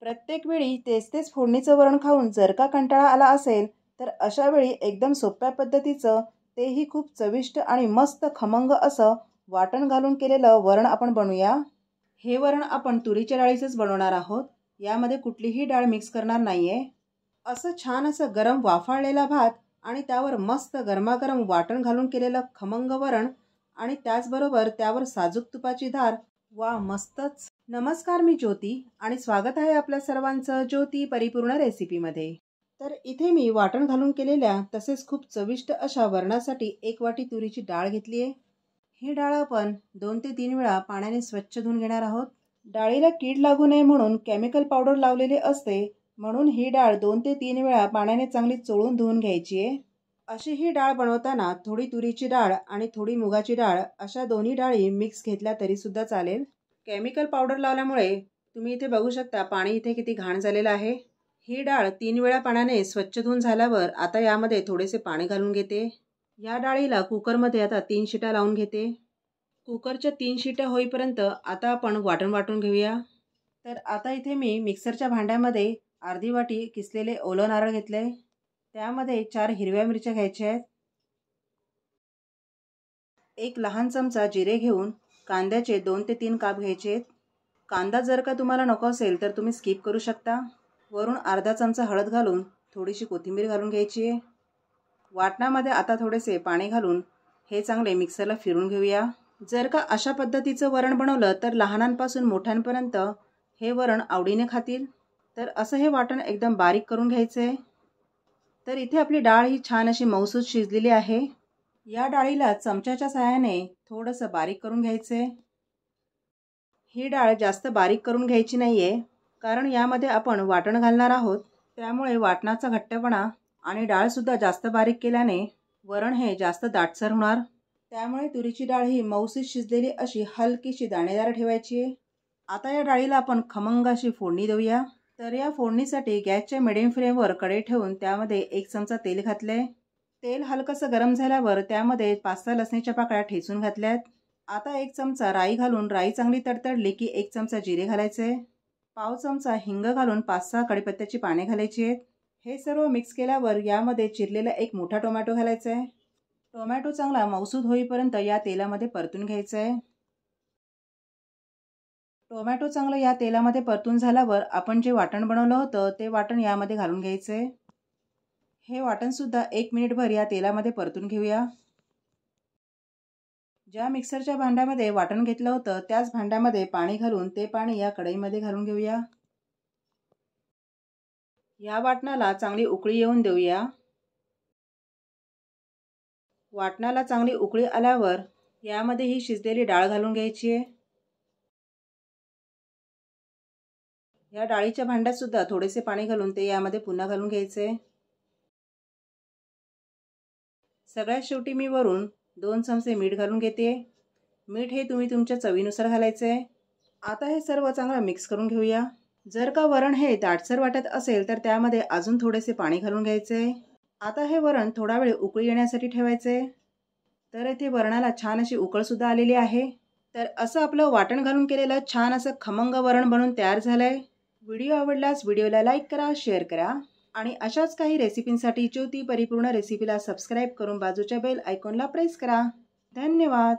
प्रत्येक वेळी तेच फोडणीचं वरण खाऊन जर का कंटाळा आला असेल तर अशा वेळी एकदम सोप्या पद्धतीचं तेही खूप चविष्ट आणि मस्त खमंग असं वाटण घालून केलेलं वरण आपण बनवूया। हे वरण आपण तुरीच्या डाळीचंच बनवणार आहोत, यामध्ये कुठलीही डाळ मिक्स करणार नाहीये। असं छान असं गरम वाफाळलेला भात आणि त्यावर मस्त गरमागरम वाटण घालून केलेलं खमंग वरण आणि त्याचबरोबर त्यावर साजूक तुपाची धार, वा मस्तच। नमस्कार, मी ज्योती आणि स्वागत आहे आपल्या सर्वांचं ज्योती परिपूर्ण रेसिपीमध्ये। तर इथे मी वाटण घालून केलेल्या तसेच खूप चविष्ट अशा वरणासाठी 1 वाटी तुरीची डाळ घेतली आहे। ही डाळ आपण 2 ते 3 वेळा पाण्याने स्वच्छ धुवून घेणार आहोत। डाळीला कीड लागू नये म्हणून केमिकल पावडर लावलेले असते, म्हणून ही डाळ 2 ते 3 वेळा पाण्याने चांगली चोळून धुवून घ्यायची आहे। अशी ही डाळ बनवताना थोडी तुरीची डाळ आणि थोडी मुगाची डाळ अशा दोन्ही डाळी मिक्स घेतल्या तरी सुद्धा चालेल। केमिकल पावडर लावल्यामुळे तुम्ही इथे बघू शकता पाणी इथे किती घाण झालेलं आहे। ही डाळ 3 वेळा पाण्याने स्वच्छ धुवून झाल्यावर आता यामध्ये थोडेसे पाणी घालून घेते। या डाळीला कुकरमध्ये आता 3 शिट्या लावून घेते। कुकरच्या 3 शिट्या होईपर्यंत आता आपण वाटण वाटून घेऊया। तर आता इथे मी मिक्सरच्या भांड्यामध्ये अर्धी वाटी किसलेले ओलं नारळ घेतले, त्यामध्ये 4 हिरव्या मिरच्या घ्यायच्या आहेत। 1 लहान चमचा जिरे घेऊन कांद्याचे 2 ते 3 काप घ्यायचे आहेत। कांदा जर का तुम्हाला नको असेल तर तुम्ही स्किप करू शकता। वरून अर्धा चमचा हळद घालून थोडीशी कोथिंबीर घालून घ्यायची आहे। वाटणामध्ये आता थोडेसे पाणी घालून हे चांगले मिक्सरला फिरून घेऊया। जर का अशा पद्धतीचं वरण बनवलं तर लहानांपासून मोठ्यांपर्यंत हे वरण आवडीने खातील। तर असं हे वाटण एकदम बारीक करून घ्यायचं आहे। तर इथे आपली डाळ ही छान अशी मऊसूत शिजलेली आहे। या डाळीला चमच्याच्या सहाय्याने थोडंसं बारीक करून घ्यायचं आहे। ही डाळ जास्त बारीक करून घ्यायची नाहीये, कारण यामध्ये आपण वाटण घालणार आहोत, त्यामुळे वाटणाचा घट्टपणा आणि डाळसुद्धा जास्त बारीक केल्याने वरण हे जास्त दाटसर होणार। त्यामुळे तुरीची डाळ ही मऊसूत शिजलेली अशी हलकीशी दाणेदार ठेवायची आहे। आता या डाळीला आपण खमंग अशी फोडणी देऊया। तर या फोडणीसाठी गॅसच्या मिडियम फ्लेमवर कढई ठेवून त्यामध्ये 1 चमचा तेल घातले। तेल हलकंसं गरम झाल्यावर त्यामध्ये 5-6 लसणीच्या पाकळ्या ठेचून घातल्यात। आता 1 चमचा राई घालून राई चांगली तडतडली की 1 चमचा जिरे घालायचे। पाव चमचा हिंग घालून 5-6 कढीपत्त्याची पाने घालायची आहेत। हे सर्व मिक्स केल्यावर यामध्ये चिरलेला 1 मोठा टोमॅटो घालायचा आहे। टोमॅटो चांगला मऊसूत होईपर्यंत या तेलामध्ये परतून घ्यायचा आहे। टोमॅटो चांगलं या तेलामध्ये परतून झाल्यावर आपण जे वाटण बनवलं होतं ते वाटण यामध्ये घालून घ्यायचं आहे। हे वाटण सुद्धा 1 मिनिटभर या तेलामध्ये परतून घेऊया। ज्या मिक्सरच्या भांड्यामध्ये वाटण घेतलं होतं त्याच भांड्यामध्ये पाणी घालून ते पाणी या कढईमध्ये घालून घेऊया। या वाटणाला चांगली उकळी येऊन देऊया। वाटणाला चांगली उकळी आल्यावर यामध्ये ही शिजलेली डाळ घालून घ्यायची आहे। या डाळीच्या भांड्यात सुद्धा थोडेसे पाणी घालून ते यामध्ये पुन्हा घालून घ्यायचे। सगळ्यात शेवटी मी वरून 2 चमचे मीठ घालून घेते। मीठ हे तुम्ही तुमच्या चवीनुसार घालायचे आहे। आता हे सर्व चांगलं मिक्स करून घेऊया। जर का वरण हे दाटसर वाटत असेल तर त्यामध्ये अजून थोडेसे पाणी घालून घ्यायचे। आता हे वरण थोडा वेळ उकळी येण्यासाठी ठेवायचे। तर इथे वरणाला छान अशी उकळ सुद्धा आलेली आहे। तर असं आपलं वाटण घालून केलेलं छान असं खमंग वरण बनून तयार झालंय। व्हिडिओ आवडल्यास व्हिडिओला लाईक करा, शेअर करा आणि अशाच काही रेसिपींसाठी ज्योती परिपूर्ण रेसिपीला सबस्क्राईब करून बाजूच्या बेल आयकॉनला प्रेस करा। धन्यवाद।